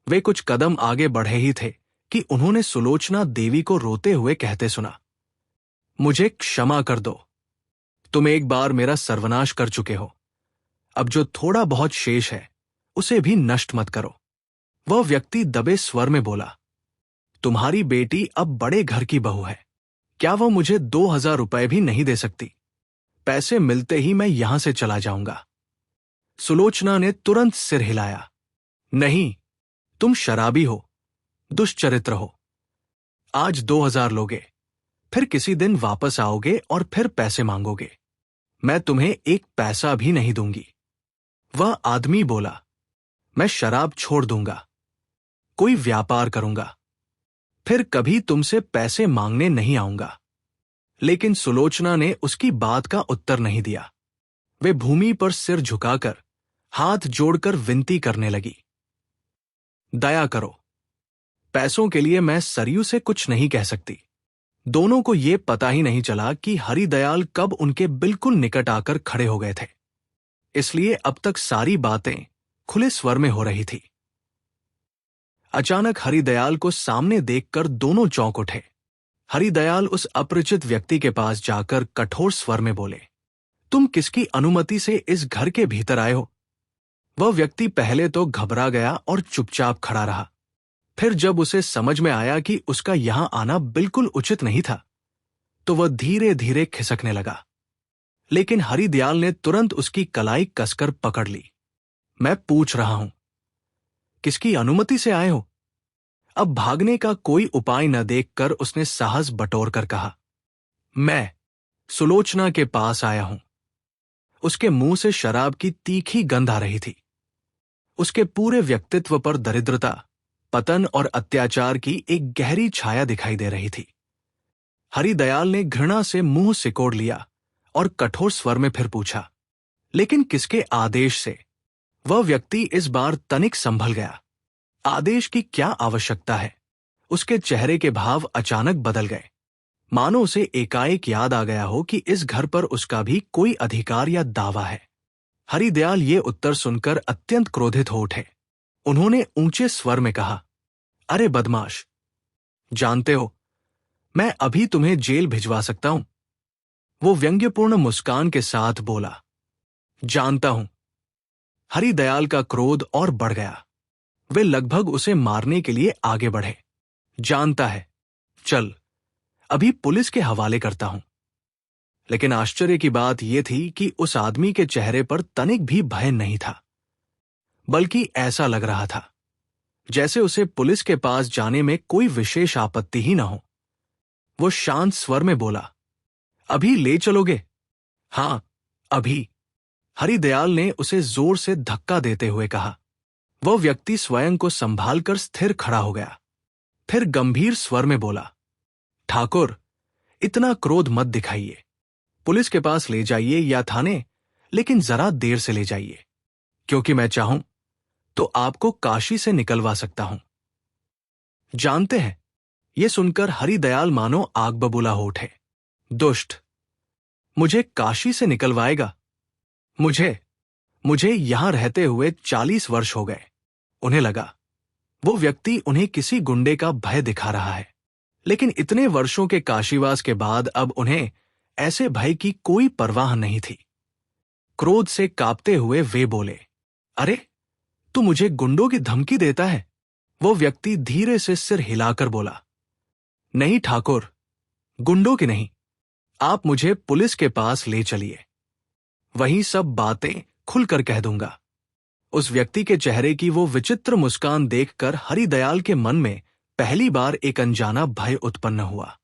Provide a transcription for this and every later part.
वे कुछ कदम आगे बढ़े ही थे कि उन्होंने सुलोचना देवी को रोते हुए कहते सुना, मुझे क्षमा कर दो। तुम एक बार मेरा सर्वनाश कर चुके हो। अब जो थोड़ा बहुत शेष है उसे भी नष्ट मत करो। वह व्यक्ति दबे स्वर में बोला, तुम्हारी बेटी अब बड़े घर की बहू है, क्या वह मुझे 2000 रुपए भी नहीं दे सकती? पैसे मिलते ही मैं यहां से चला जाऊंगा। सुलोचना ने तुरंत सिर हिलाया, नहीं, तुम शराबी हो, दुष्चरित्र हो। आज 2000 लोगे, फिर किसी दिन वापस आओगे और फिर पैसे मांगोगे। मैं तुम्हें एक पैसा भी नहीं दूंगी। वह आदमी बोला, मैं शराब छोड़ दूंगा, कोई व्यापार करूंगा, फिर कभी तुमसे पैसे मांगने नहीं आऊंगा। लेकिन सुलोचना ने उसकी बात का उत्तर नहीं दिया। वे भूमि पर सिर झुकाकर हाथ जोड़कर विनती करने लगी, दया करो, पैसों के लिए मैं सरयू से कुछ नहीं कह सकती। दोनों को यह पता ही नहीं चला कि हरिदयाल कब उनके बिल्कुल निकट आकर खड़े हो गए थे, इसलिए अब तक सारी बातें खुले स्वर में हो रही थी। अचानक हरिदयाल को सामने देखकर दोनों चौंक उठे। हरिदयाल उस अपरिचित व्यक्ति के पास जाकर कठोर स्वर में बोले, तुम किसकी अनुमति से इस घर के भीतर आए हो? वह व्यक्ति पहले तो घबरा गया और चुपचाप खड़ा रहा। फिर जब उसे समझ में आया कि उसका यहां आना बिल्कुल उचित नहीं था, तो वह धीरे धीरे खिसकने लगा। लेकिन हरिदयाल ने तुरंत उसकी कलाई कसकर पकड़ ली। मैं पूछ रहा हूं, किसकी अनुमति से आए हो? अब भागने का कोई उपाय न देखकर उसने साहस बटोरकर कहा, मैं सुलोचना के पास आया हूं। उसके मुंह से शराब की तीखी गंध आ रही थी। उसके पूरे व्यक्तित्व पर दरिद्रता, पतन और अत्याचार की एक गहरी छाया दिखाई दे रही थी। हरिदयाल ने घृणा से मुंह सिकोड़ लिया और कठोर स्वर में फिर पूछा, लेकिन किसके आदेश से? वह व्यक्ति इस बार तनिक संभल गया। आदेश की क्या आवश्यकता है? उसके चेहरे के भाव अचानक बदल गए, मानो उसे एकाएक याद आ गया हो कि इस घर पर उसका भी कोई अधिकार या दावा है। हरिदयाल ये उत्तर सुनकर अत्यंत क्रोधित हो उठे। उन्होंने ऊंचे स्वर में कहा, अरे बदमाश, जानते हो मैं अभी तुम्हें जेल भिजवा सकता हूं। वो व्यंग्यपूर्ण मुस्कान के साथ बोला, जानता हूं। हरिदयाल का क्रोध और बढ़ गया। वे लगभग उसे मारने के लिए आगे बढ़े। जानता है, चल अभी पुलिस के हवाले करता हूं। लेकिन आश्चर्य की बात यह थी कि उस आदमी के चेहरे पर तनिक भी भय नहीं था, बल्कि ऐसा लग रहा था जैसे उसे पुलिस के पास जाने में कोई विशेष आपत्ति ही न हो। वो शांत स्वर में बोला, अभी ले चलोगे? हां, अभी। हरिदयाल ने उसे जोर से धक्का देते हुए कहा। वह व्यक्ति स्वयं को संभालकर स्थिर खड़ा हो गया। फिर गंभीर स्वर में बोला, ठाकुर, इतना क्रोध मत दिखाइए। पुलिस के पास ले जाइए या थाने, लेकिन जरा देर से ले जाइए, क्योंकि मैं चाहूं तो आपको काशी से निकलवा सकता हूं। जानते हैं, यह सुनकर हरिदयाल मानो आग बबूला हो उठे। दुष्ट, मुझे काशी से निकलवाएगा? मुझे यहां रहते हुए 40 वर्ष हो गए। उन्हें लगा वो व्यक्ति उन्हें किसी गुंडे का भय दिखा रहा है, लेकिन इतने वर्षों के काशीवास के बाद अब उन्हें ऐसे भय की कोई परवाह नहीं थी। क्रोध से कांपते हुए वे बोले, अरे, तू मुझे गुंडों की धमकी देता है? वो व्यक्ति धीरे से सिर हिलाकर बोला, नहीं ठाकुर, गुंडों की नहीं, आप मुझे पुलिस के पास ले चलिए, वहीं सब बातें खुलकर कह दूंगा। उस व्यक्ति के चेहरे की वो विचित्र मुस्कान देखकर हरिदयाल के मन में पहली बार एक अनजाना भय उत्पन्न हुआ।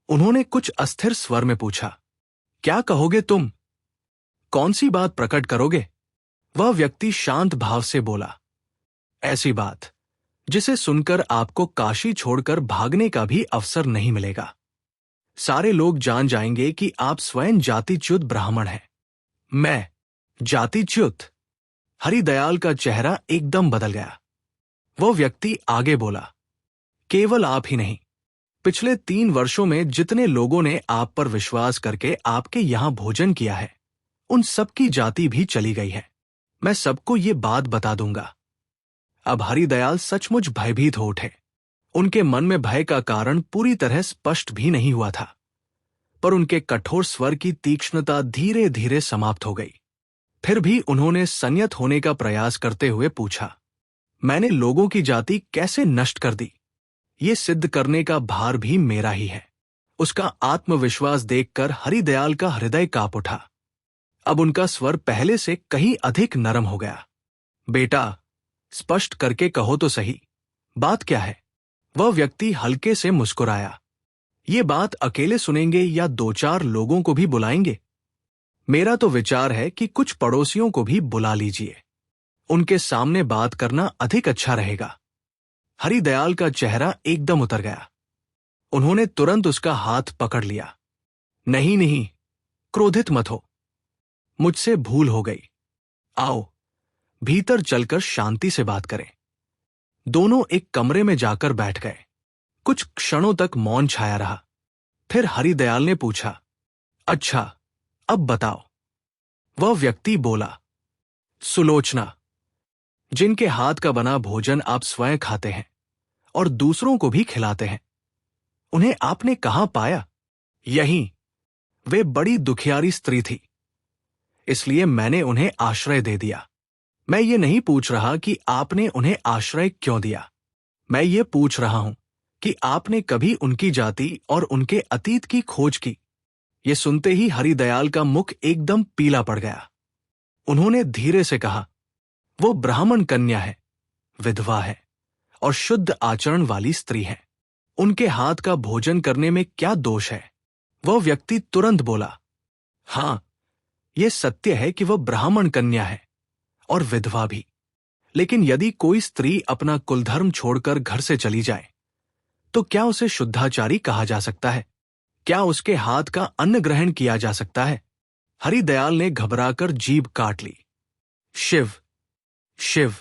उन्होंने कुछ अस्थिर स्वर में पूछा, क्या कहोगे तुम? कौन सी बात प्रकट करोगे? वह व्यक्ति शांत भाव से बोला, ऐसी बात जिसे सुनकर आपको काशी छोड़कर भागने का भी अवसर नहीं मिलेगा। सारे लोग जान जाएंगे कि आप स्वयं जातिच्युत ब्राह्मण हैं। मैं जातिच्युत? हरिदयाल का चेहरा एकदम बदल गया। वह व्यक्ति आगे बोला, केवल आप ही नहीं, पिछले 3 वर्षों में जितने लोगों ने आप पर विश्वास करके आपके यहां भोजन किया है, उन सबकी जाति भी चली गई है। मैं सबको ये बात बता दूंगा। अब हरिदयाल सचमुच भयभीत हो उठे। उनके मन में भय का कारण पूरी तरह स्पष्ट भी नहीं हुआ था, पर उनके कठोर स्वर की तीक्ष्णता धीरे धीरे समाप्त हो गई। फिर भी उन्होंने संयत होने का प्रयास करते हुए पूछा, मैंने लोगों की जाति कैसे नष्ट कर दी? ये सिद्ध करने का भार भी मेरा ही है। उसका आत्मविश्वास देखकर हरिदयाल का हृदय कांप उठा। अब उनका स्वर पहले से कहीं अधिक नरम हो गया। बेटा, स्पष्ट करके कहो तो सही, बात क्या है? वह व्यक्ति हल्के से मुस्कुराया। ये बात अकेले सुनेंगे या 2-4 लोगों को भी बुलाएंगे? मेरा तो विचार है कि कुछ पड़ोसियों को भी बुला लीजिए। उनके सामने बात करना अधिक अच्छा रहेगा। हरिदयाल का चेहरा एकदम उतर गया। उन्होंने तुरंत उसका हाथ पकड़ लिया। नहीं नहीं, क्रोधित मत हो, मुझसे भूल हो गई। आओ, भीतर चलकर शांति से बात करें। दोनों एक कमरे में जाकर बैठ गए। कुछ क्षणों तक मौन छाया रहा। फिर हरिदयाल ने पूछा, अच्छा, अब बताओ। वह व्यक्ति बोला, सुलोचना, जिनके हाथ का बना भोजन आप स्वयं खाते हैं और दूसरों को भी खिलाते हैं, उन्हें आपने कहां पाया? यहीं। वे बड़ी दुखियारी स्त्री थी, इसलिए मैंने उन्हें आश्रय दे दिया। मैं ये नहीं पूछ रहा कि आपने उन्हें आश्रय क्यों दिया। मैं ये पूछ रहा हूं कि आपने कभी उनकी जाति और उनके अतीत की खोज की? ये सुनते ही हरिदयाल का मुख एकदम पीला पड़ गया। उन्होंने धीरे से कहा, वो ब्राह्मण कन्या है, विधवा है और शुद्ध आचरण वाली स्त्री है। उनके हाथ का भोजन करने में क्या दोष है? वह व्यक्ति तुरंत बोला, हां, यह सत्य है कि वह ब्राह्मण कन्या है और विधवा भी। लेकिन यदि कोई स्त्री अपना कुलधर्म छोड़कर घर से चली जाए, तो क्या उसे शुद्धाचारी कहा जा सकता है? क्या उसके हाथ का अन्न ग्रहण किया जा सकता है? हरिदयाल ने घबराकर जीभ काट ली। शिव, शिव,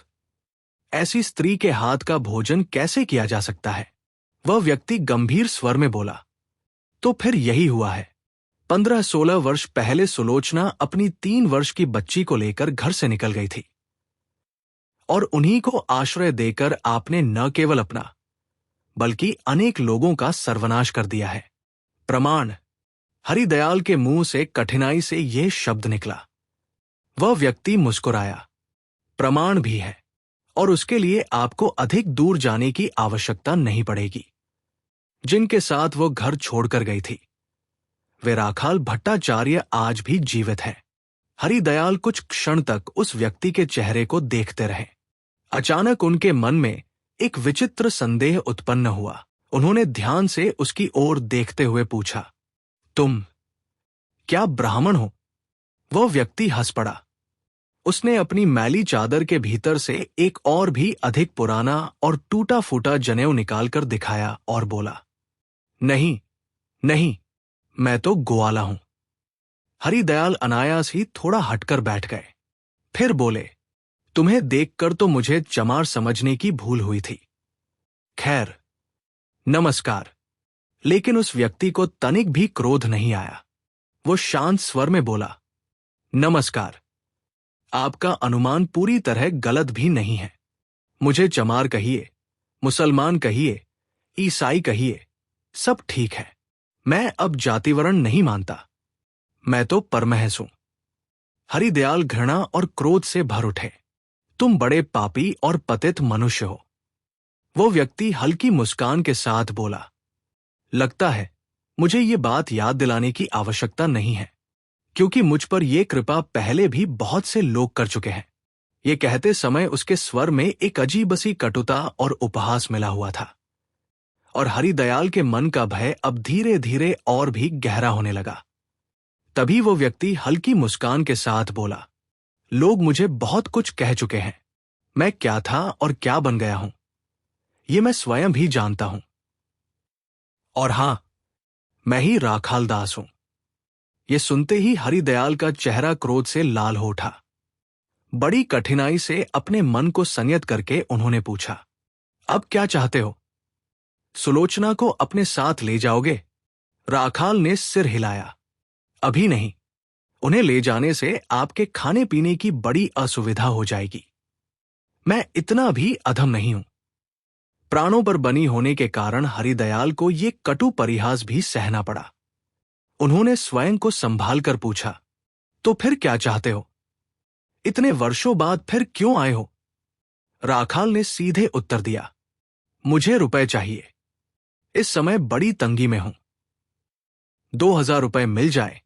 ऐसी स्त्री के हाथ का भोजन कैसे किया जा सकता है? वह व्यक्ति गंभीर स्वर में बोला, तो फिर यही हुआ है। 15-16 वर्ष पहले सुलोचना अपनी 3 वर्ष की बच्ची को लेकर घर से निकल गई थी और उन्हीं को आश्रय देकर आपने न केवल अपना बल्कि अनेक लोगों का सर्वनाश कर दिया है। प्रमाण? हरिदयाल के मुंह से कठिनाई से यह शब्द निकला। वह व्यक्ति मुस्कुराया। प्रमाण भी है, और उसके लिए आपको अधिक दूर जाने की आवश्यकता नहीं पड़ेगी। जिनके साथ वो घर छोड़कर गई थी, वे राखाल भट्टाचार्य आज भी जीवित हैं। हरिदयाल कुछ क्षण तक उस व्यक्ति के चेहरे को देखते रहे। अचानक उनके मन में एक विचित्र संदेह उत्पन्न हुआ। उन्होंने ध्यान से उसकी ओर देखते हुए पूछा, तुम क्या ब्राह्मण हो? वह व्यक्ति हंस पड़ा। उसने अपनी मैली चादर के भीतर से एक और भी अधिक पुराना और टूटा फूटा जनेऊ निकालकर दिखाया और बोला, नहीं नहीं, मैं तो ग्वाला हूं। हरिदयाल अनायास ही थोड़ा हटकर बैठ गए। फिर बोले, तुम्हें देखकर तो मुझे चमार समझने की भूल हुई थी। खैर, नमस्कार। लेकिन उस व्यक्ति को तनिक भी क्रोध नहीं आया। वो शांत स्वर में बोला, नमस्कार। आपका अनुमान पूरी तरह गलत भी नहीं है। मुझे चमार कहिए, मुसलमान कहिए, ईसाई कहिए, सब ठीक है। मैं अब जातिवर्ण नहीं मानता। मैं तो परमहंस हूं। हरिदयाल घृणा और क्रोध से भर उठे। तुम बड़े पापी और पतित मनुष्य हो। वो व्यक्ति हल्की मुस्कान के साथ बोला, लगता है मुझे ये बात याद दिलाने की आवश्यकता नहीं है, क्योंकि मुझ पर यह कृपा पहले भी बहुत से लोग कर चुके हैं। ये कहते समय उसके स्वर में एक अजीब सी कटुता और उपहास मिला हुआ था, और हरिदयाल के मन का भय अब धीरे धीरे और भी गहरा होने लगा। तभी वो व्यक्ति हल्की मुस्कान के साथ बोला, लोग मुझे बहुत कुछ कह चुके हैं। मैं क्या था और क्या बन गया हूं, ये मैं स्वयं भी जानता हूं। और हां, मैं ही राखाल दास हूं। ये सुनते ही हरिदयाल का चेहरा क्रोध से लाल हो उठा। बड़ी कठिनाई से अपने मन को संयत करके उन्होंने पूछा, अब क्या चाहते हो? सुलोचना को अपने साथ ले जाओगे? राखाल ने सिर हिलाया, अभी नहीं। उन्हें ले जाने से आपके खाने पीने की बड़ी असुविधा हो जाएगी। मैं इतना भी अधम नहीं हूं। प्राणों पर बनी होने के कारण हरिदयाल को ये कटु परिहास भी सहना पड़ा। उन्होंने स्वयं को संभाल कर पूछा, तो फिर क्या चाहते हो? इतने वर्षों बाद फिर क्यों आए हो? राखाल ने सीधे उत्तर दिया, मुझे रुपए चाहिए। इस समय बड़ी तंगी में हूं। 2000 रुपए मिल जाए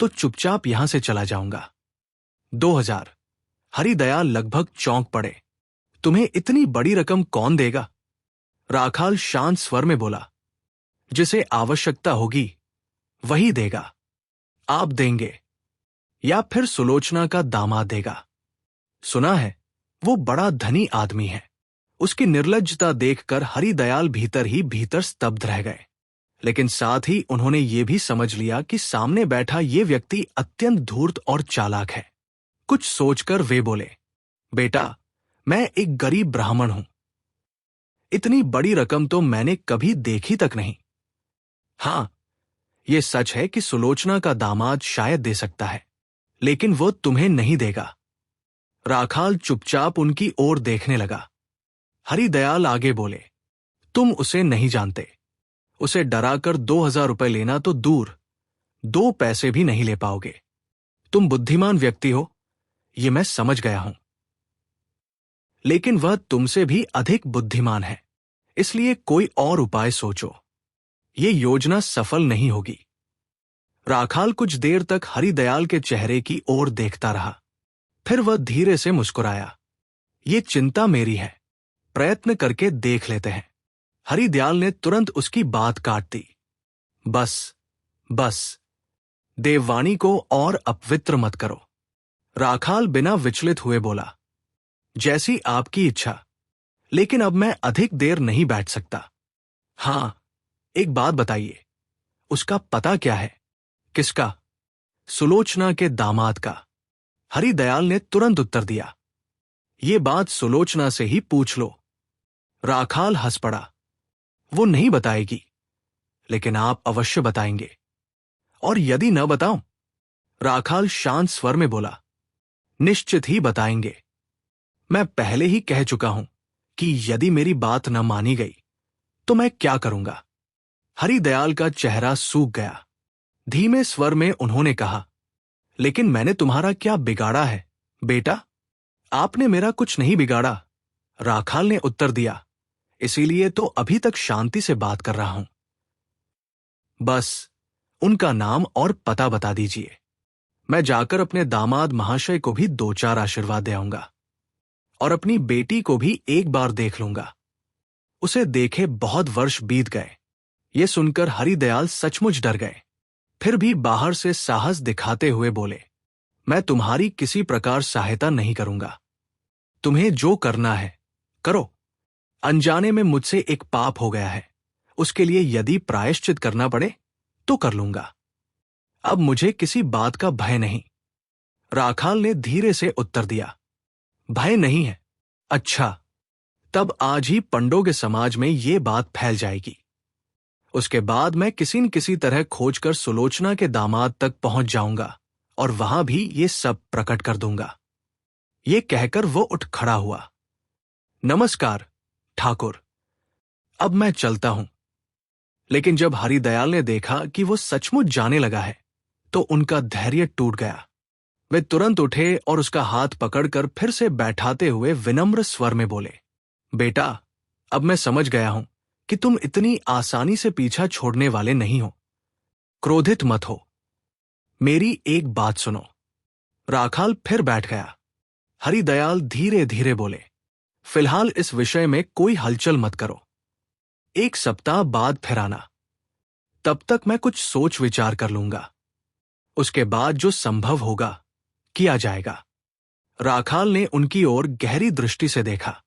तो चुपचाप यहां से चला जाऊंगा। 2000? हरिदयाल लगभग चौंक पड़े। तुम्हें इतनी बड़ी रकम कौन देगा? राखाल शांत स्वर में बोला, जिसे आवश्यकता होगी वही देगा। आप देंगे या फिर सुलोचना का दामाद देगा? सुना है वो बड़ा धनी आदमी है। उसकी निर्लज्जता देखकर हरिदयाल भीतर ही भीतर स्तब्ध रह गए, लेकिन साथ ही उन्होंने ये भी समझ लिया कि सामने बैठा ये व्यक्ति अत्यंत धूर्त और चालाक है। कुछ सोचकर वे बोले, बेटा, मैं एक गरीब ब्राह्मण हूं। इतनी बड़ी रकम तो मैंने कभी देखी तक नहीं। हां, यह सच है कि सुलोचना का दामाद शायद दे सकता है, लेकिन वो तुम्हें नहीं देगा। राखाल चुपचाप उनकी ओर देखने लगा। हरिदयाल आगे बोले, तुम उसे नहीं जानते। उसे डराकर 2000 रुपए लेना तो दूर, 2 पैसे भी नहीं ले पाओगे। तुम बुद्धिमान व्यक्ति हो, ये मैं समझ गया हूं, लेकिन वह तुमसे भी अधिक बुद्धिमान है। इसलिए कोई और उपाय सोचो। ये योजना सफल नहीं होगी। राखाल कुछ देर तक हरिदयाल के चेहरे की ओर देखता रहा। फिर वह धीरे से मुस्कुराया। ये चिंता मेरी है, प्रयत्न करके देख लेते हैं। हरिदयाल ने तुरंत उसकी बात काट दी। बस देववाणी को और अपवित्र मत करो। राखाल बिना विचलित हुए बोला, जैसी आपकी इच्छा, लेकिन अब मैं अधिक देर नहीं बैठ सकता। हां, एक बात बताइए, उसका पता क्या है? किसका? सुलोचना के दामाद का। हरिदयाल ने तुरंत उत्तर दिया, ये बात सुलोचना से ही पूछ लो। राखाल हंस पड़ा। वो नहीं बताएगी, लेकिन आप अवश्य बताएंगे। और यदि न बताऊं? राखाल शांत स्वर में बोला, निश्चित ही बताएंगे। मैं पहले ही कह चुका हूं कि यदि मेरी बात न मानी गई तो मैं क्या करूंगा। हरिदयाल का चेहरा सूख गया। धीमे स्वर में उन्होंने कहा, लेकिन मैंने तुम्हारा क्या बिगाड़ा है बेटा? आपने मेरा कुछ नहीं बिगाड़ा, राखाल ने उत्तर दिया। इसीलिए तो अभी तक शांति से बात कर रहा हूं। बस उनका नाम और पता बता दीजिए। मैं जाकर अपने दामाद महाशय को भी 2-4 आशीर्वाद दे आऊंगा और अपनी बेटी को भी एक बार देख लूंगा। उसे देखे बहुत वर्ष बीत गए। ये सुनकर हरिदयाल सचमुच डर गए। फिर भी बाहर से साहस दिखाते हुए बोले, मैं तुम्हारी किसी प्रकार सहायता नहीं करूंगा। तुम्हें जो करना है करो। अनजाने में मुझसे एक पाप हो गया है, उसके लिए यदि प्रायश्चित करना पड़े तो कर लूंगा। अब मुझे किसी बात का भय नहीं। राखाल ने धीरे से उत्तर दिया, भय नहीं है? अच्छा, तब आज ही पंडों समाज में ये बात फैल जाएगी। उसके बाद मैं किसी न किसी तरह खोजकर सुलोचना के दामाद तक पहुंच जाऊंगा और वहां भी ये सब प्रकट कर दूंगा। ये कहकर वो उठ खड़ा हुआ। नमस्कार ठाकुर, अब मैं चलता हूं। लेकिन जब हरिदयाल ने देखा कि वो सचमुच जाने लगा है तो उनका धैर्य टूट गया। वे तुरंत उठे और उसका हाथ पकड़कर फिर से बैठाते हुए विनम्र स्वर में बोले, बेटा, अब मैं समझ गया हूं कि तुम इतनी आसानी से पीछा छोड़ने वाले नहीं हो। क्रोधित मत हो। मेरी एक बात सुनो। राखाल फिर बैठ गया। हरिदयाल धीरे धीरे बोले, फिलहाल इस विषय में कोई हलचल मत करो। 1 सप्ताह बाद फिर आना। तब तक मैं कुछ सोच विचार कर लूंगा। उसके बाद जो संभव होगा किया जाएगा। राखाल ने उनकी ओर गहरी दृष्टि से देखा।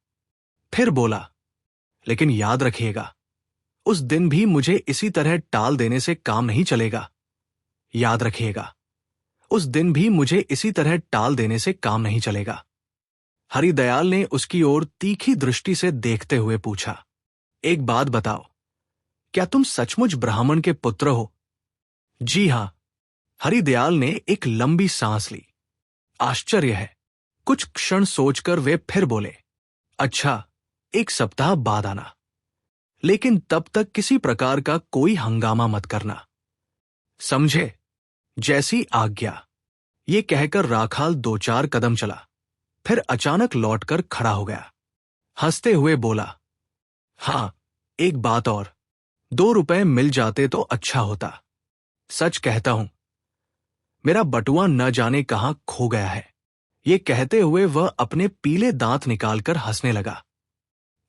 फिर बोला, लेकिन याद रखिएगा, उस दिन भी मुझे इसी तरह टाल देने से काम नहीं चलेगा। याद रखिएगा, उस दिन भी मुझे इसी तरह टाल देने से काम नहीं चलेगा। हरिदयाल ने उसकी ओर तीखी दृष्टि से देखते हुए पूछा, एक बात बताओ, क्या तुम सचमुच ब्राह्मण के पुत्र हो? जी हां। हरिदयाल ने एक लंबी सांस ली। आश्चर्य है। कुछ क्षण सोचकर वे फिर बोले, अच्छा, एक सप्ताह बाद आना, लेकिन तब तक किसी प्रकार का कोई हंगामा मत करना, समझे? जैसी आज्ञा। ये कहकर राखाल 2-4 कदम चला, फिर अचानक लौटकर खड़ा हो गया। हंसते हुए बोला, हाँ, एक बात और, 2 रुपए मिल जाते तो अच्छा होता। सच कहता हूं, मेरा बटुआ न जाने कहां खो गया है। ये कहते हुए वह अपने पीले दांत निकालकर हंसने लगा।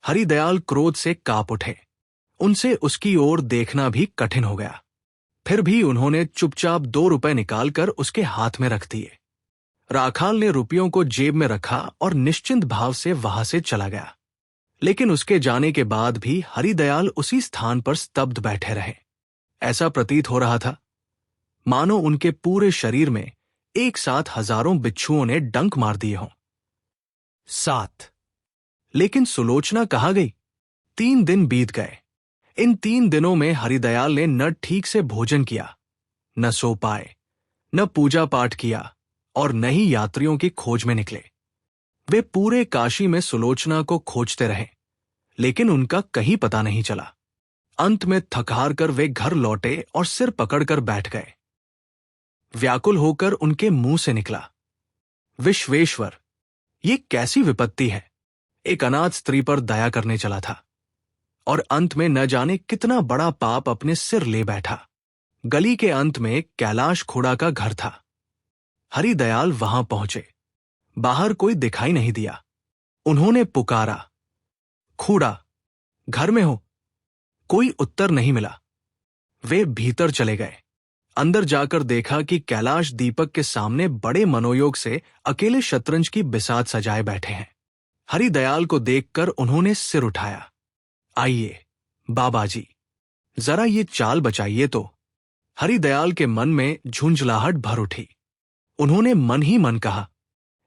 हरिदयाल क्रोध से कांप उठे। उनसे उसकी ओर देखना भी कठिन हो गया। फिर भी उन्होंने चुपचाप 2 रुपए निकालकर उसके हाथ में रख दिए। राखाल ने रुपयों को जेब में रखा और निश्चिंत भाव से वहां से चला गया। लेकिन उसके जाने के बाद भी हरिदयाल उसी स्थान पर स्तब्ध बैठे रहे। ऐसा प्रतीत हो रहा था मानो उनके पूरे शरीर में एक साथ हजारों बिच्छुओं ने डंक मार दिए हों। 7 लेकिन सुलोचना कहाँ गई? 3 दिन बीत गए। इन 3 दिनों में हरिदयाल ने न ठीक से भोजन किया, न सो पाए, न पूजा पाठ किया और न ही यात्रियों की खोज में निकले। वे पूरे काशी में सुलोचना को खोजते रहे, लेकिन उनका कहीं पता नहीं चला। अंत में थक हार कर वे घर लौटे और सिर पकड़कर बैठ गए। व्याकुल होकर उनके मुंह से निकला, विश्वेश्वर, ये कैसी विपत्ति है। एक अनाथ स्त्री पर दया करने चला था और अंत में न जाने कितना बड़ा पाप अपने सिर ले बैठा। गली के अंत में कैलाश खुड़ा का घर था। हरिदयाल वहां पहुंचे। बाहर कोई दिखाई नहीं दिया। उन्होंने पुकारा, खूड़ा, घर में हो? कोई उत्तर नहीं मिला। वे भीतर चले गए। अंदर जाकर देखा कि कैलाश दीपक के सामने बड़े मनोयोग से अकेले शतरंज की बिसात सजाए बैठे हैं। हरिदयाल को देखकर उन्होंने सिर उठाया। आइए बाबा जी, जरा ये चाल बचाइए तो। हरिदयाल के मन में झुंझलाहट भर उठी। उन्होंने मन ही मन कहा,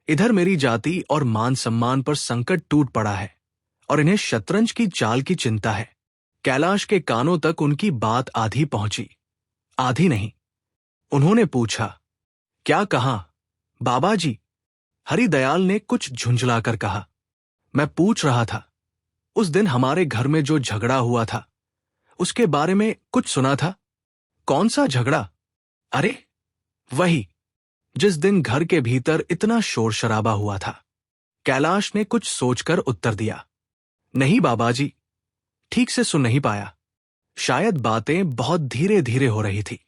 इधर मेरी जाति और मान सम्मान पर संकट टूट पड़ा है और इन्हें शतरंज की चाल की चिंता है। कैलाश के कानों तक उनकी बात आधी पहुंची, आधी नहीं। उन्होंने पूछा, क्या कहा बाबा जी? हरिदयाल ने कुछ झुंझलाकर कहा, मैं पूछ रहा था, उस दिन हमारे घर में जो झगड़ा हुआ था उसके बारे में कुछ सुना था? कौन सा झगड़ा? अरे वही, जिस दिन घर के भीतर इतना शोर शराबा हुआ था। कैलाश ने कुछ सोचकर उत्तर दिया, नहीं बाबा जी, ठीक से सुन नहीं पाया। शायद बातें बहुत धीरे धीरे हो रही थी।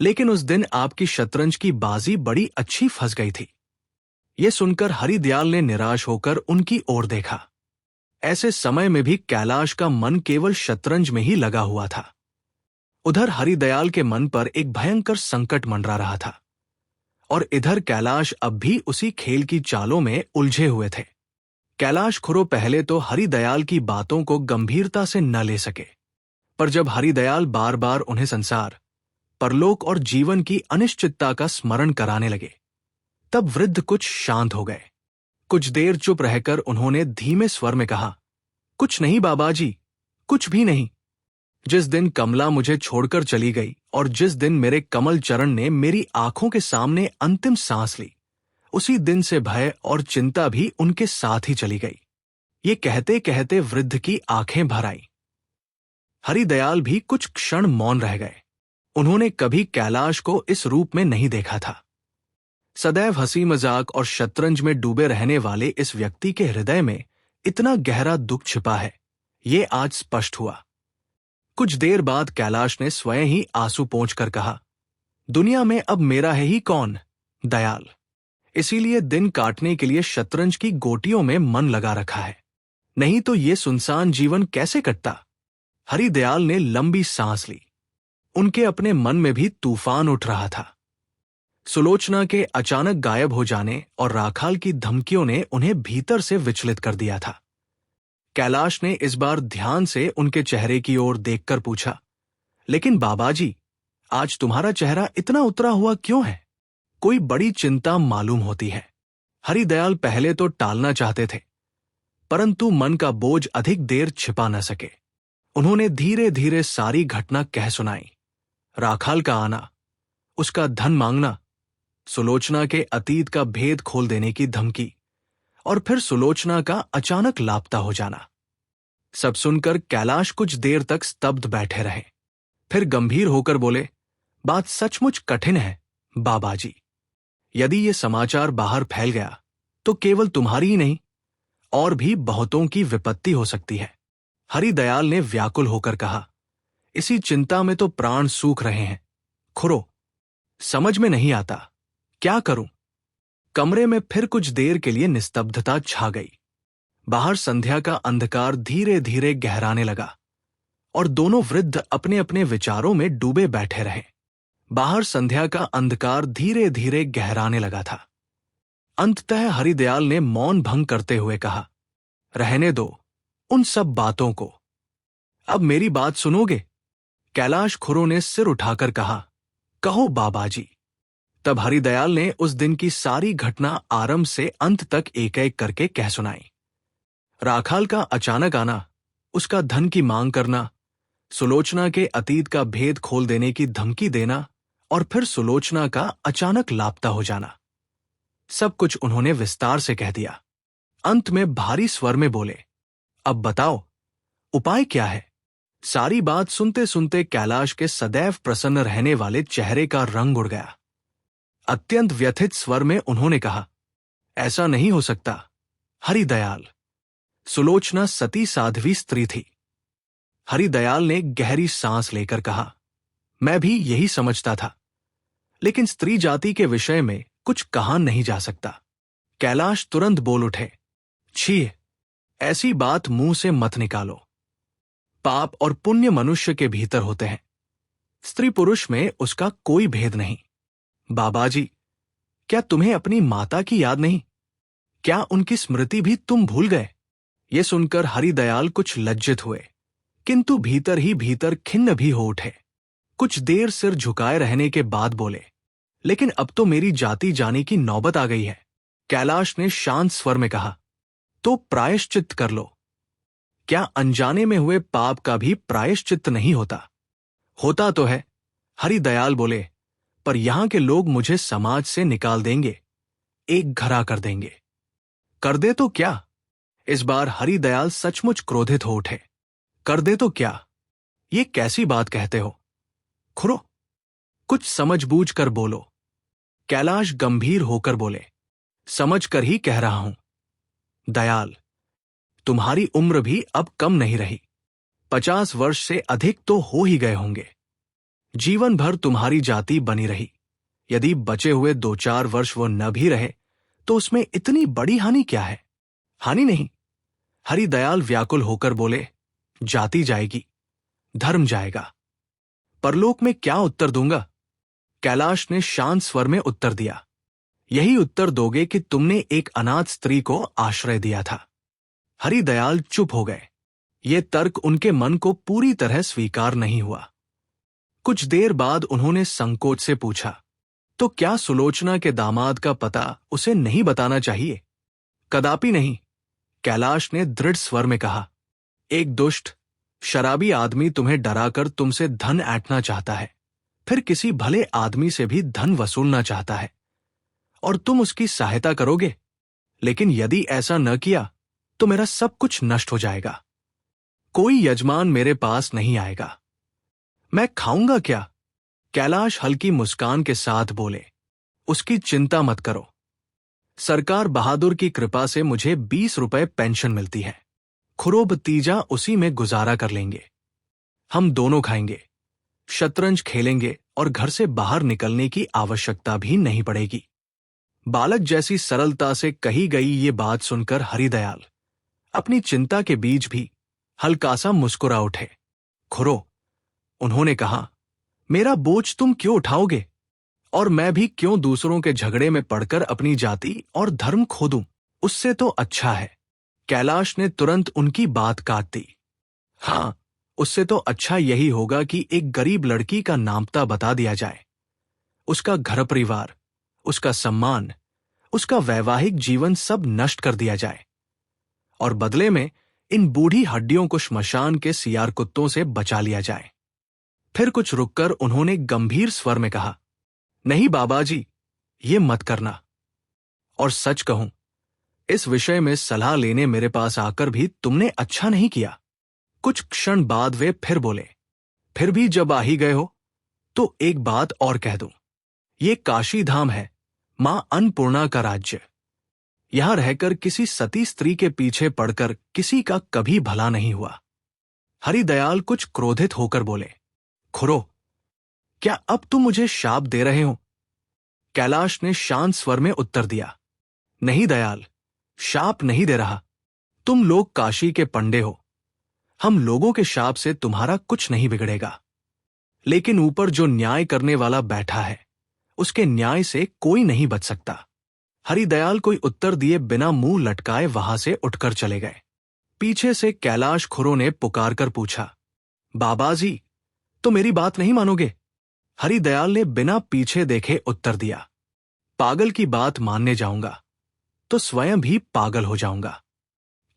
लेकिन उस दिन आपकी शतरंज की बाजी बड़ी अच्छी फंस गई थी। यह सुनकर हरिदयाल ने निराश होकर उनकी ओर देखा। ऐसे समय में भी कैलाश का मन केवल शतरंज में ही लगा हुआ था। उधर हरिदयाल के मन पर एक भयंकर संकट मंडरा रहा था और इधर कैलाश अब भी उसी खेल की चालों में उलझे हुए थे। कैलाश खुरो पहले तो हरिदयाल की बातों को गंभीरता से न ले सके, पर जब हरिदयाल बार बार उन्हें संसार, परलोक और जीवन की अनिश्चितता का स्मरण कराने लगे, तब वृद्ध कुछ शांत हो गए। कुछ देर चुप रहकर उन्होंने धीमे स्वर में कहा, कुछ नहीं बाबा जी, कुछ भी नहीं। जिस दिन कमला मुझे छोड़कर चली गई और जिस दिन मेरे कमल चरण ने मेरी आंखों के सामने अंतिम सांस ली, उसी दिन से भय और चिंता भी उनके साथ ही चली गई। ये कहते कहते वृद्ध की आंखें भर आईं। हरिदयाल भी कुछ क्षण मौन रह गए। उन्होंने कभी कैलाश को इस रूप में नहीं देखा था। सदैव हंसी मजाक और शतरंज में डूबे रहने वाले इस व्यक्ति के हृदय में इतना गहरा दुख छिपा है, ये आज स्पष्ट हुआ। कुछ देर बाद कैलाश ने स्वयं ही आंसू पोंछकर कहा, दुनिया में अब मेरा है ही कौन, दयाल। इसीलिए दिन काटने के लिए शतरंज की गोटियों में मन लगा रखा है, नहीं तो ये सुनसान जीवन कैसे कटता। हरिदयाल ने लंबी सांस ली। उनके अपने मन में भी तूफान उठ रहा था। सुलोचना के अचानक गायब हो जाने और राखाल की धमकियों ने उन्हें भीतर से विचलित कर दिया था। कैलाश ने इस बार ध्यान से उनके चेहरे की ओर देखकर पूछा, लेकिन बाबाजी, आज तुम्हारा चेहरा इतना उतरा हुआ क्यों है? कोई बड़ी चिंता मालूम होती है। हरिदयाल पहले तो टालना चाहते थे, परंतु मन का बोझ अधिक देर छिपा न सके। उन्होंने धीरे धीरे सारी घटना कह सुनाई। राखाल का आना, उसका धन मांगना, सुलोचना के अतीत का भेद खोल देने की धमकी और फिर सुलोचना का अचानक लापता हो जाना। सब सुनकर कैलाश कुछ देर तक स्तब्ध बैठे रहे, फिर गंभीर होकर बोले, बात सचमुच कठिन है बाबाजी। यदि ये समाचार बाहर फैल गया तो केवल तुम्हारी ही नहीं, और भी बहुतों की विपत्ति हो सकती है। हरिदयाल ने व्याकुल होकर कहा, इसी चिंता में तो प्राण सूख रहे हैं। खुरो, समझ में नहीं आता, क्या करूं? कमरे में फिर कुछ देर के लिए निस्तब्धता छा गई। बाहर संध्या का अंधकार धीरे धीरे गहराने लगा और दोनों वृद्ध अपने अपने विचारों में डूबे बैठे रहे। बाहर संध्या का अंधकार धीरे धीरे गहराने लगा था। अंततः हरिदयाल ने मौन भंग करते हुए कहा, रहने दो उन सब बातों को, अब मेरी बात सुनोगे? कैलाश खुरो ने सिर उठाकर कहा, कहो बाबाजी। तब हरिदयाल ने उस दिन की सारी घटना आरंभ से अंत तक एक एक करके कह सुनाई। राखाल का अचानक आना, उसका धन की मांग करना, सुलोचना के अतीत का भेद खोल देने की धमकी देना और फिर सुलोचना का अचानक लापता हो जाना। सब कुछ उन्होंने विस्तार से कह दिया। अंत में भारी स्वर में बोले, अब बताओ उपाय क्या है? सारी बात सुनते सुनते कैलाश के सदैव प्रसन्न रहने वाले चेहरे का रंग उड़ गया। अत्यंत व्यथित स्वर में उन्होंने कहा, ऐसा नहीं हो सकता हरिदयाल, सुलोचना सती साध्वी स्त्री थी। हरिदयाल ने गहरी सांस लेकर कहा, मैं भी यही समझता था, लेकिन स्त्री जाति के विषय में कुछ कहा नहीं जा सकता। कैलाश तुरंत बोल उठे, छी, ऐसी बात मुंह से मत निकालो। पाप और पुण्य मनुष्य के भीतर होते हैं, स्त्री पुरुष में उसका कोई भेद नहीं। बाबाजी, क्या तुम्हें अपनी माता की याद नहीं? क्या उनकी स्मृति भी तुम भूल गए? ये सुनकर हरिदयाल कुछ लज्जित हुए, किंतु भीतर ही भीतर खिन्न भी हो उठे। कुछ देर सिर झुकाए रहने के बाद बोले, लेकिन अब तो मेरी जाति जाने की नौबत आ गई है। कैलाश ने शांत स्वर में कहा, तो प्रायश्चित कर लो। क्या अनजाने में हुए पाप का भी प्रायश्चित नहीं होता? होता तो है, हरिदयाल बोले, पर यहां के लोग मुझे समाज से निकाल देंगे, एक घरा कर देंगे। कर दे तो क्या? इस बार हरिदयाल सचमुच क्रोधित हो उठे। कर दे तो क्या? ये कैसी बात कहते हो? खुरो, कुछ समझबूझ कर बोलो। कैलाश गंभीर होकर बोले, समझ कर ही कह रहा हूं। दयाल, तुम्हारी उम्र भी अब कम नहीं रही, 50 वर्ष से अधिक तो हो ही गए होंगे। जीवन भर तुम्हारी जाति बनी रही, यदि बचे हुए 2-4 वर्ष वो न भी रहे तो उसमें इतनी बड़ी हानि क्या है? हानि नहीं। हरिदयाल व्याकुल होकर बोले, जाति जाएगी, धर्म जाएगा। परलोक में क्या उत्तर दूंगा? कैलाश ने शांत स्वर में उत्तर दिया, यही उत्तर दोगे कि तुमने एक अनाथ स्त्री को आश्रय दिया था। हरिदयाल चुप हो गए। ये तर्क उनके मन को पूरी तरह स्वीकार नहीं हुआ। कुछ देर बाद उन्होंने संकोच से पूछा, तो क्या सुलोचना के दामाद का पता उसे नहीं बताना चाहिए? कदापि नहीं, कैलाश ने दृढ़ स्वर में कहा। एक दुष्ट शराबी आदमी तुम्हें डराकर तुमसे धन ऐंठना चाहता है, फिर किसी भले आदमी से भी धन वसूलना चाहता है, और तुम उसकी सहायता करोगे। लेकिन यदि ऐसा न किया तो मेरा सब कुछ नष्ट हो जाएगा। कोई यजमान मेरे पास नहीं आएगा। मैं खाऊंगा क्या? कैलाश हल्की मुस्कान के साथ बोले, उसकी चिंता मत करो। सरकार बहादुर की कृपा से मुझे 20 रुपए पेंशन मिलती है। खुरो भतीजा उसी में गुजारा कर लेंगे। हम दोनों खाएंगे, शतरंज खेलेंगे और घर से बाहर निकलने की आवश्यकता भी नहीं पड़ेगी। बालक जैसी सरलता से कही गई ये बात सुनकर हरिदयाल अपनी चिंता के बीच भी हल्का सा मुस्कुरा उठे। खुरो, उन्होंने कहा, मेरा बोझ तुम क्यों उठाओगे, और मैं भी क्यों दूसरों के झगड़े में पड़कर अपनी जाति और धर्म खो दूं? उससे तो अच्छा है। कैलाश ने तुरंत उनकी बात काट दी। हां, उससे तो अच्छा यही होगा कि एक गरीब लड़की का नामता बता दिया जाए, उसका घर परिवार, उसका सम्मान, उसका वैवाहिक जीवन सब नष्ट कर दिया जाए, और बदले में इन बूढ़ी हड्डियों को श्मशान के सियार कुत्तों से बचा लिया जाए। फिर कुछ रुककर उन्होंने गंभीर स्वर में कहा, नहीं बाबाजी, ये मत करना। और सच कहूं इस विषय में सलाह लेने मेरे पास आकर भी तुमने अच्छा नहीं किया। कुछ क्षण बाद वे फिर बोले, फिर भी जब आ ही गए हो तो एक बात और कह दूं। ये काशी धाम है, मां अन्नपूर्णा का राज्य। यहां रहकर किसी सती स्त्री के पीछे पड़कर किसी का कभी भला नहीं हुआ। हरिदयाल कुछ क्रोधित होकर बोले, खुरो, क्या अब तुम मुझे शाप दे रहे हो? कैलाश ने शांत स्वर में उत्तर दिया, नहीं दयाल, शाप नहीं दे रहा। तुम लोग काशी के पंडे हो, हम लोगों के शाप से तुम्हारा कुछ नहीं बिगड़ेगा। लेकिन ऊपर जो न्याय करने वाला बैठा है, उसके न्याय से कोई नहीं बच सकता। हरिदयाल कोई उत्तर दिए बिना मुंह लटकाए वहां से उठकर चले गए। पीछे से कैलाश खुरो ने पुकारकर पूछा, बाबाजी, तो मेरी बात नहीं मानोगे? हरिदयाल ने बिना पीछे देखे उत्तर दिया, पागल की बात मानने जाऊंगा तो स्वयं भी पागल हो जाऊंगा।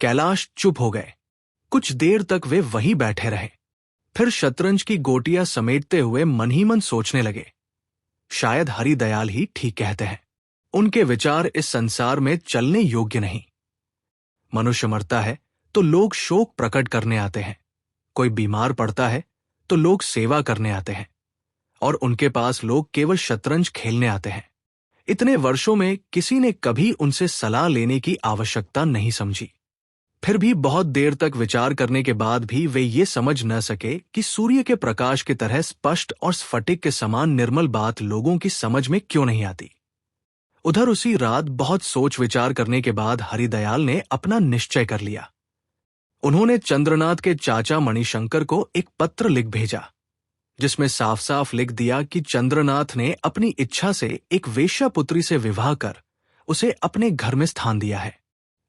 कैलाश चुप हो गए। कुछ देर तक वे वहीं बैठे रहे। फिर शतरंज की गोटियां समेटते हुए मन ही मन सोचने लगे, शायद हरिदयाल ही ठीक कहते हैं। उनके विचार इस संसार में चलने योग्य नहीं। मनुष्य मरता है तो लोग शोक प्रकट करने आते हैं, कोई बीमार पड़ता है तो लोग सेवा करने आते हैं, और उनके पास लोग केवल शतरंज खेलने आते हैं। इतने वर्षों में किसी ने कभी उनसे सलाह लेने की आवश्यकता नहीं समझी। फिर भी बहुत देर तक विचार करने के बाद भी वे ये समझ न सके कि सूर्य के प्रकाश की तरह स्पष्ट और स्फटिक के समान निर्मल बात लोगों की समझ में क्यों नहीं आती। उधर उसी रात बहुत सोच विचार करने के बाद हरिदयाल ने अपना निश्चय कर लिया। उन्होंने चंद्रनाथ के चाचा मणिशंकर को एक पत्र लिख भेजा, जिसमें साफ साफ लिख दिया कि चंद्रनाथ ने अपनी इच्छा से एक वेश्यापुत्री से विवाह कर उसे अपने घर में स्थान दिया है।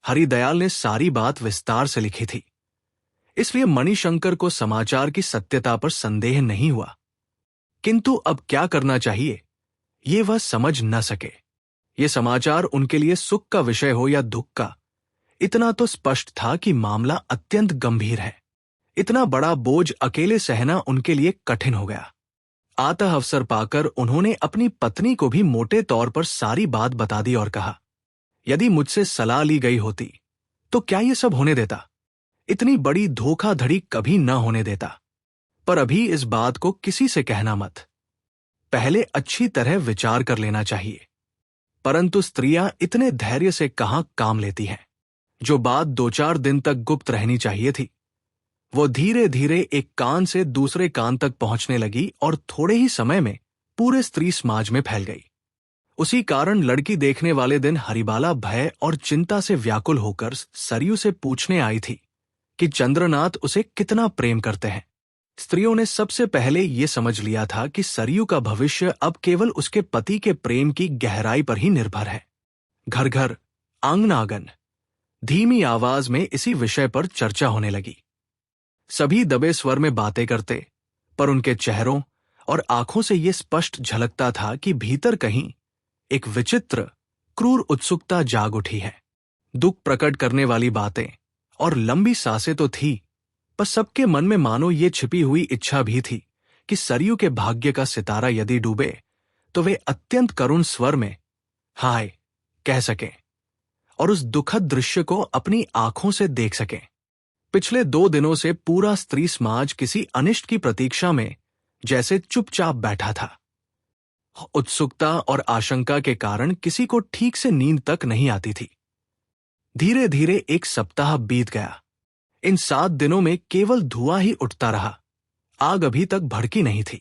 हरिदयाल ने सारी बात विस्तार से लिखी थी, इसलिए मणिशंकर को समाचार की सत्यता पर संदेह नहीं हुआ। किंतु अब क्या करना चाहिए, ये वह समझ न सके। ये समाचार उनके लिए सुख का विषय हो या दुख का, इतना तो स्पष्ट था कि मामला अत्यंत गंभीर है। इतना बड़ा बोझ अकेले सहना उनके लिए कठिन हो गया। आता अवसर पाकर उन्होंने अपनी पत्नी को भी मोटे तौर पर सारी बात बता दी और कहा, यदि मुझसे सलाह ली गई होती तो क्या ये सब होने देता? इतनी बड़ी धोखाधड़ी कभी न होने देता। पर अभी इस बात को किसी से कहना मत, पहले अच्छी तरह विचार कर लेना चाहिए। परंतु स्त्रियां इतने धैर्य से कहां काम लेती हैं। जो बात 2-4 दिन तक गुप्त रहनी चाहिए थी, वो धीरे धीरे एक कान से दूसरे कान तक पहुंचने लगी और थोड़े ही समय में पूरे स्त्री समाज में फैल गई। उसी कारण लड़की देखने वाले दिन हरिबाला भय और चिंता से व्याकुल होकर सरयू से पूछने आई थी कि चंद्रनाथ उसे कितना प्रेम करते हैं। स्त्रियों ने सबसे पहले ये समझ लिया था कि सरयू का भविष्य अब केवल उसके पति के प्रेम की गहराई पर ही निर्भर है। घर घर, आंगन आंगन, धीमी आवाज में इसी विषय पर चर्चा होने लगी। सभी दबे स्वर में बातें करते, पर उनके चेहरों और आंखों से यह स्पष्ट झलकता था कि भीतर कहीं एक विचित्र, क्रूर उत्सुकता जाग उठी है। दुख प्रकट करने वाली बातें और लंबी सांसें तो थी, पर सबके मन में मानो ये छिपी हुई इच्छा भी थी कि सरयू के भाग्य का सितारा यदि डूबे तो वे अत्यंत करुण स्वर में हाय कह सकें और उस दुखद दृश्य को अपनी आंखों से देख सकें। पिछले 2 दिनों से पूरा स्त्री समाज किसी अनिष्ट की प्रतीक्षा में जैसे चुपचाप बैठा था। उत्सुकता और आशंका के कारण किसी को ठीक से नींद तक नहीं आती थी। धीरे धीरे 1 सप्ताह बीत गया। इन 7 दिनों में केवल धुआं ही उठता रहा, आग अभी तक भड़की नहीं थी।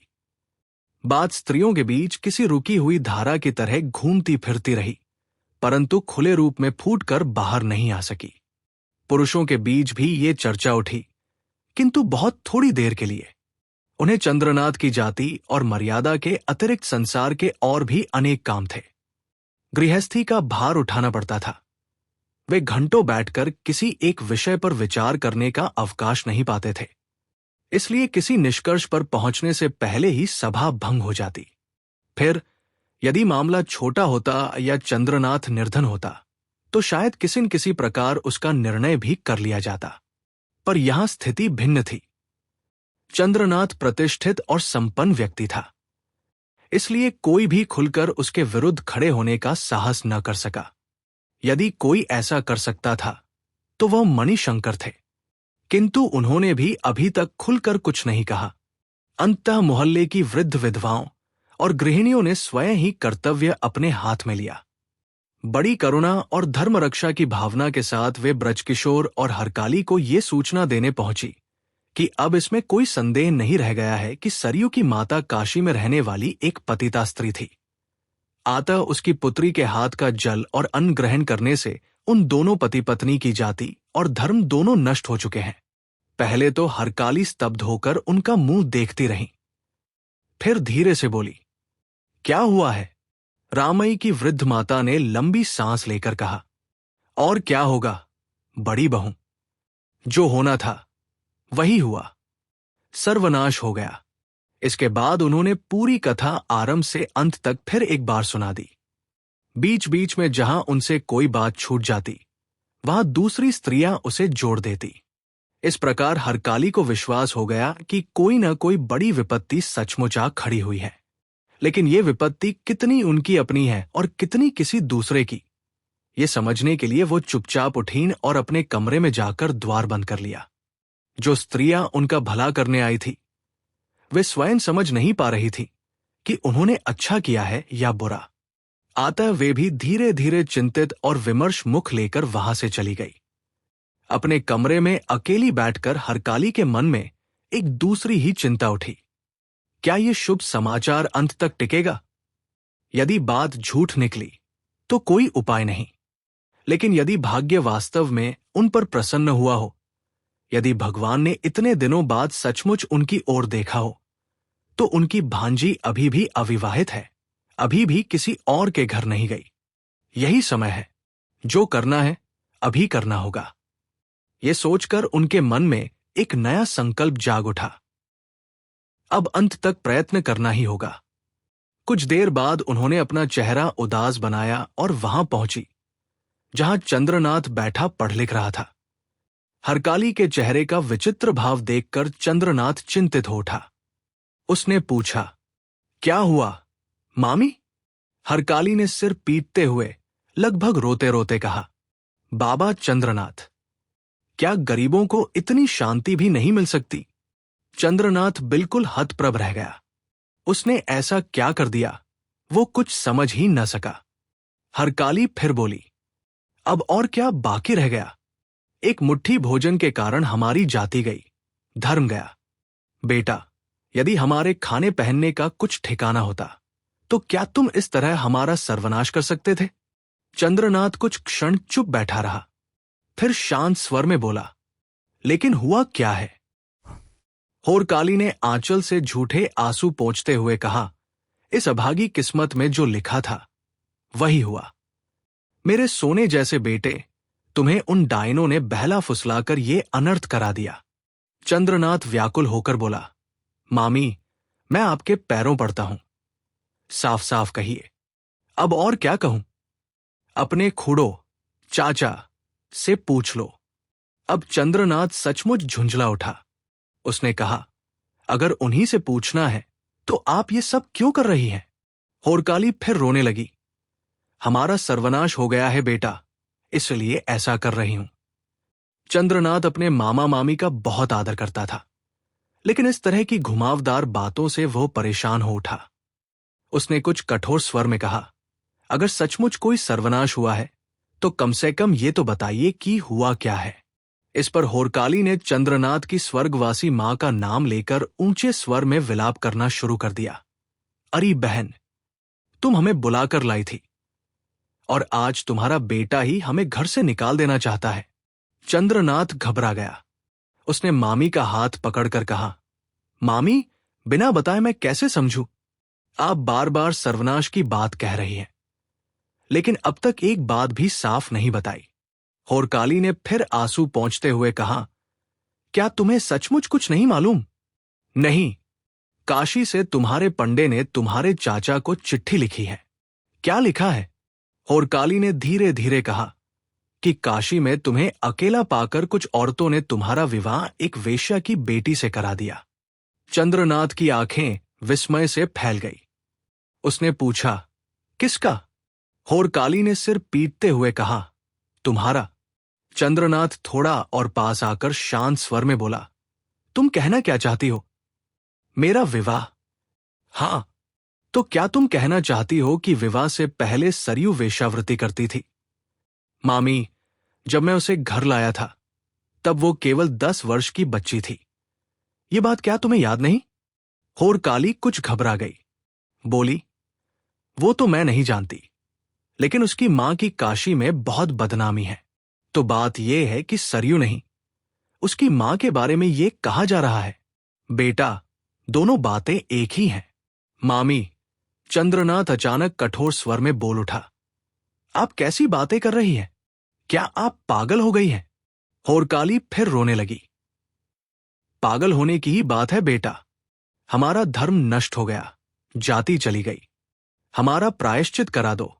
बात स्त्रियों के बीच किसी रुकी हुई धारा की तरह घूमती फिरती रही, परंतु खुले रूप में फूटकर बाहर नहीं आ सकी। पुरुषों के बीच भी ये चर्चा उठी, किंतु बहुत थोड़ी देर के लिए। उन्हें चंद्रनाथ की जाति और मर्यादा के अतिरिक्त संसार के और भी अनेक काम थे। गृहस्थी का भार उठाना पड़ता था। वे घंटों बैठकर किसी एक विषय पर विचार करने का अवकाश नहीं पाते थे, इसलिए किसी निष्कर्ष पर पहुंचने से पहले ही सभा भंग हो जाती। फिर यदि मामला छोटा होता या चंद्रनाथ निर्धन होता तो शायद किसी न किसी प्रकार उसका निर्णय भी कर लिया जाता, पर यहां स्थिति भिन्न थी। चंद्रनाथ प्रतिष्ठित और संपन्न व्यक्ति था, इसलिए कोई भी खुलकर उसके विरुद्ध खड़े होने का साहस न कर सका। यदि कोई ऐसा कर सकता था तो वह मणिशंकर थे, किंतु उन्होंने भी अभी तक खुलकर कुछ नहीं कहा। अंततः मोहल्ले की वृद्ध विधवाओं और गृहिणियों ने स्वयं ही कर्तव्य अपने हाथ में लिया। बड़ी करुणा और धर्म रक्षा की भावना के साथ वे ब्रजकिशोर और हरकाली को ये सूचना देने पहुंची कि अब इसमें कोई संदेह नहीं रह गया है कि सरयू की माता काशी में रहने वाली एक पतिता स्त्री थी। अतः उसकी पुत्री के हाथ का जल और अन्न ग्रहण करने से उन दोनों पति पत्नी की जाति और धर्म दोनों नष्ट हो चुके हैं। पहले तो हरकाली स्तब्ध होकर उनका मुंह देखती रही, फिर धीरे से बोली, क्या हुआ है? रामई की वृद्ध माता ने लंबी सांस लेकर कहा, और क्या होगा बड़ी बहू, जो होना था वही हुआ, सर्वनाश हो गया। इसके बाद उन्होंने पूरी कथा आरंभ से अंत तक फिर एक बार सुना दी। बीच बीच में जहां उनसे कोई बात छूट जाती वहां दूसरी स्त्रियां उसे जोड़ देती। इस प्रकार हरकाली को विश्वास हो गया कि कोई न कोई बड़ी विपत्ति सचमुच आ खड़ी हुई है, लेकिन ये विपत्ति कितनी उनकी अपनी है और कितनी किसी दूसरे की, ये समझने के लिए वो चुपचाप उठीं और अपने कमरे में जाकर द्वार बंद कर लिया। जो स्त्रियां उनका भला करने आई थी वे स्वयं समझ नहीं पा रही थी कि उन्होंने अच्छा किया है या बुरा। अतः वे भी धीरे धीरे चिंतित और विमर्श मुख लेकर वहां से चली गई। अपने कमरे में अकेली बैठकर हरकाली के मन में एक दूसरी ही चिंता उठी। क्या ये शुभ समाचार अंत तक टिकेगा? यदि बात झूठ निकली तो कोई उपाय नहीं, लेकिन यदि भाग्य वास्तव में उन पर प्रसन्न हुआ हो, यदि भगवान ने इतने दिनों बाद सचमुच उनकी ओर देखा हो, तो उनकी भांजी अभी भी अविवाहित है, अभी भी किसी और के घर नहीं गई। यही समय है, जो करना है अभी करना होगा। ये सोचकर उनके मन में एक नया संकल्प जाग उठा। अब अंत तक प्रयत्न करना ही होगा। कुछ देर बाद उन्होंने अपना चेहरा उदास बनाया और वहां पहुंची जहां चंद्रनाथ बैठा पढ़ लिख रहा था। हरकाली के चेहरे का विचित्र भाव देखकर चंद्रनाथ चिंतित हो उठा। उसने पूछा, क्या हुआ मामी? हरकाली ने सिर पीटते हुए लगभग रोते रोते कहा, बाबा चंद्रनाथ, क्या गरीबों को इतनी शांति भी नहीं मिल सकती? चंद्रनाथ बिल्कुल हतप्रभ रह गया। उसने ऐसा क्या कर दिया वो कुछ समझ ही न सका। हरकाली फिर बोली, अब और क्या बाकी रह गया? एक मुट्ठी भोजन के कारण हमारी जाति गई, धर्म गया। बेटा, यदि हमारे खाने पहनने का कुछ ठिकाना होता तो क्या तुम इस तरह हमारा सर्वनाश कर सकते थे? चंद्रनाथ कुछ क्षण चुप बैठा रहा, फिर शांत स्वर में बोला, लेकिन हुआ क्या है? होरकाली ने आंचल से झूठे आंसू पोंछते हुए कहा, इस अभागी किस्मत में जो लिखा था वही हुआ। मेरे सोने जैसे बेटे, तुम्हें उन डायनों ने बहला फुसलाकर ये अनर्थ करा दिया। चंद्रनाथ व्याकुल होकर बोला, मामी, मैं आपके पैरों पड़ता हूं, साफ साफ कहिए, अब और क्या कहूं? अपने खुड़ो चाचा से पूछ लो। अब चंद्रनाथ सचमुच झुंझला उठा। उसने कहा, अगर उन्हीं से पूछना है तो आप ये सब क्यों कर रही हैं? होरकाली फिर रोने लगी, हमारा सर्वनाश हो गया है बेटा, इसलिए ऐसा कर रही हूं। चंद्रनाथ अपने मामा मामी का बहुत आदर करता था, लेकिन इस तरह की घुमावदार बातों से वह परेशान हो उठा। उसने कुछ कठोर स्वर में कहा, अगर सचमुच कोई सर्वनाश हुआ है तो कम से कम ये तो बताइए कि हुआ क्या है। इस पर होरकाली ने चंद्रनाथ की स्वर्गवासी मां का नाम लेकर ऊंचे स्वर में विलाप करना शुरू कर दिया। अरे बहन, तुम हमें बुलाकर लाई थी और आज तुम्हारा बेटा ही हमें घर से निकाल देना चाहता है। चंद्रनाथ घबरा गया। उसने मामी का हाथ पकड़कर कहा, मामी, बिना बताए मैं कैसे समझूं? आप बार बार सर्वनाश की बात कह रही हैं, लेकिन अब तक एक बात भी साफ नहीं बताई। होरकाली ने फिर आंसू पोंछते हुए कहा, क्या तुम्हें सचमुच कुछ नहीं मालूम? नहीं, काशी से तुम्हारे पंडे ने तुम्हारे चाचा को चिट्ठी लिखी है। क्या लिखा है? होरकाली ने धीरे धीरे कहा कि काशी में तुम्हें अकेला पाकर कुछ औरतों ने तुम्हारा विवाह एक वेश्या की बेटी से करा दिया। चंद्रनाथ की आंखें विस्मय से फैल गई। उसने पूछा, किसका? होरकाली ने सिर पीटते हुए कहा, तुम्हारा। चंद्रनाथ थोड़ा और पास आकर शांत स्वर में बोला, तुम कहना क्या चाहती हो? मेरा विवाह? हां, तो क्या तुम कहना चाहती हो कि विवाह से पहले सरयू वेश्यावृत्ति करती थी? मामी, जब मैं उसे घर लाया था तब वो केवल 10 वर्ष की बच्ची थी। ये बात क्या तुम्हें याद नहीं? होरकाली कुछ घबरा गई। बोली, वो तो मैं नहीं जानती, लेकिन उसकी मां की काशी में बहुत बदनामी है। तो बात यह है कि सरयू नहीं, उसकी मां के बारे में ये कहा जा रहा है। बेटा, दोनों बातें एक ही हैं। मामी, चंद्रनाथ अचानक कठोर स्वर में बोल उठा, आप कैसी बातें कर रही हैं? क्या आप पागल हो गई हैं? होरकाली फिर रोने लगी। पागल होने की ही बात है बेटा। हमारा धर्म नष्ट हो गया, जाति चली गई। हमारा प्रायश्चित करा दो,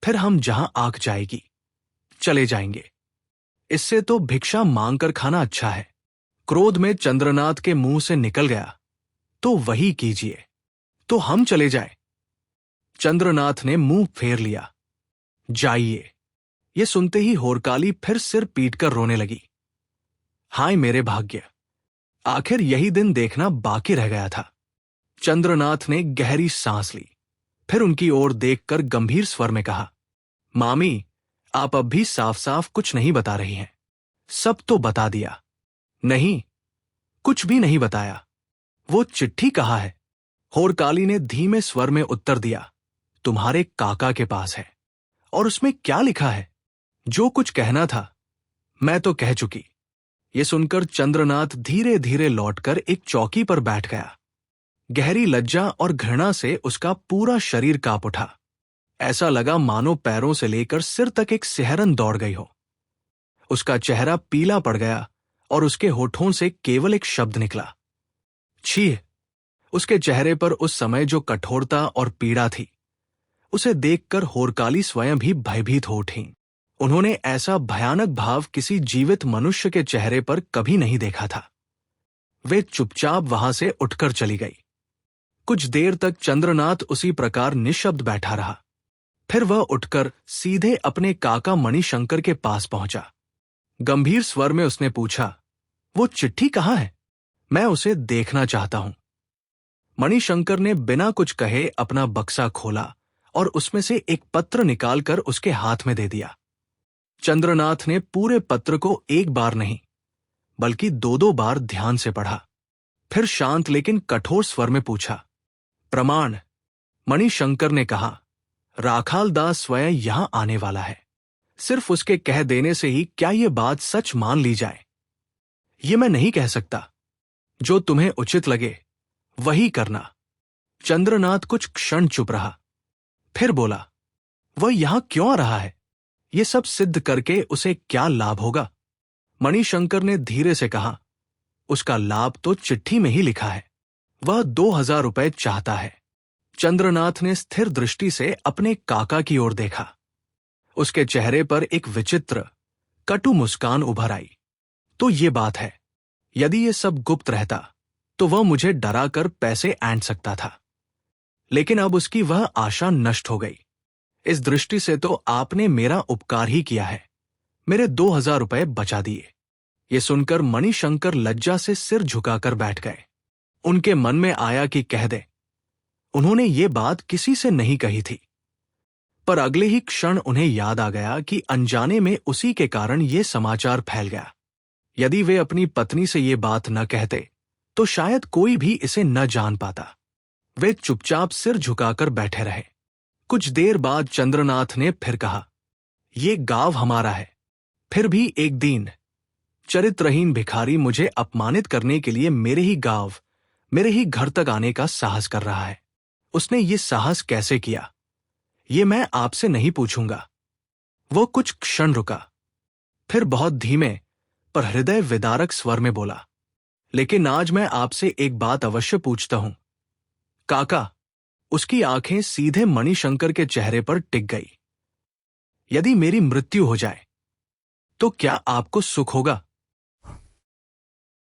फिर हम जहां आंख जाएगी चले जाएंगे। इससे तो भिक्षा मांगकर खाना अच्छा है। क्रोध में चंद्रनाथ के मुंह से निकल गया, तो वही कीजिए। तो हम चले जाए? चंद्रनाथ ने मुंह फेर लिया। जाइए। ये सुनते ही होरकाली फिर सिर पीटकर रोने लगी। हाय मेरे भाग्य, आखिर यही दिन देखना बाकी रह गया था। चंद्रनाथ ने गहरी सांस ली, फिर उनकी ओर देखकर गंभीर स्वर में कहा, मामी, आप अब भी साफ साफ कुछ नहीं बता रही हैं। सब तो बता दिया। नहीं, कुछ भी नहीं बताया। वो चिट्ठी कहाँ है? होरकाली ने धीमे स्वर में उत्तर दिया, तुम्हारे काका के पास है। और उसमें क्या लिखा है? जो कुछ कहना था मैं तो कह चुकी। ये सुनकर चंद्रनाथ धीरे धीरे लौटकर एक चौकी पर बैठ गया। गहरी लज्जा और घृणा से उसका पूरा शरीर कांप उठा। ऐसा लगा मानो पैरों से लेकर सिर तक एक सिहरन दौड़ गई हो। उसका चेहरा पीला पड़ गया और उसके होठों से केवल एक शब्द निकला, छी। उसके चेहरे पर उस समय जो कठोरता और पीड़ा थी, उसे देखकर होरकाली स्वयं भी भयभीत हो उठी। उन्होंने ऐसा भयानक भाव किसी जीवित मनुष्य के चेहरे पर कभी नहीं देखा था। वे चुपचाप वहां से उठकर चली गई। कुछ देर तक चंद्रनाथ उसी प्रकार निःशब्द बैठा रहा। फिर वह उठकर सीधे अपने काका मणिशंकर के पास पहुंचा। गंभीर स्वर में उसने पूछा, वो चिट्ठी कहाँ है? मैं उसे देखना चाहता हूं। मणिशंकर ने बिना कुछ कहे अपना बक्सा खोला और उसमें से एक पत्र निकालकर उसके हाथ में दे दिया। चंद्रनाथ ने पूरे पत्र को एक बार नहीं बल्कि 2-2 बार ध्यान से पढ़ा। फिर शांत लेकिन कठोर स्वर में पूछा, प्रमाण? मणिशंकर ने कहा, राखाल दास स्वयं यहां आने वाला है। सिर्फ उसके कह देने से ही क्या यह बात सच मान ली जाए? ये मैं नहीं कह सकता। जो तुम्हें उचित लगे वही करना। चंद्रनाथ कुछ क्षण चुप रहा, फिर बोला, वह यहां क्यों आ रहा है? यह सब सिद्ध करके उसे क्या लाभ होगा? मणिशंकर ने धीरे से कहा, उसका लाभ तो चिट्ठी में ही लिखा है। वह 2000 रुपए चाहता है। चंद्रनाथ ने स्थिर दृष्टि से अपने काका की ओर देखा। उसके चेहरे पर एक विचित्र, कटु मुस्कान उभर आई। तो ये बात है, यदि ये सब गुप्त रहता तो वह मुझे डराकर पैसे ऐंठ सकता था, लेकिन अब उसकी वह आशा नष्ट हो गई। इस दृष्टि से तो आपने मेरा उपकार ही किया है, मेरे 2000 रुपए बचा दिए। ये सुनकर मणिशंकर लज्जा से सिर झुकाकर बैठ गए। उनके मन में आया कि कह दे, उन्होंने ये बात किसी से नहीं कही थी। पर अगले ही क्षण उन्हें याद आ गया कि अनजाने में उसी के कारण ये समाचार फैल गया। यदि वे अपनी पत्नी से ये बात न कहते तो शायद कोई भी इसे न जान पाता। वे चुपचाप सिर झुकाकर बैठे रहे। कुछ देर बाद चंद्रनाथ ने फिर कहा, ये गांव हमारा है, फिर भी एक दीन चरित्रहीन भिखारी मुझे अपमानित करने के लिए मेरे ही गांव, मेरे ही घर तक आने का साहस कर रहा है। उसने ये साहस कैसे किया, ये मैं आपसे नहीं पूछूंगा। वो कुछ क्षण रुका, फिर बहुत धीमे पर हृदय विदारक स्वर में बोला, लेकिन आज मैं आपसे एक बात अवश्य पूछता हूं। काका। उसकी आंखें सीधे मणिशंकर के चेहरे पर टिक गई। यदि मेरी मृत्यु हो जाए तो क्या आपको सुख होगा?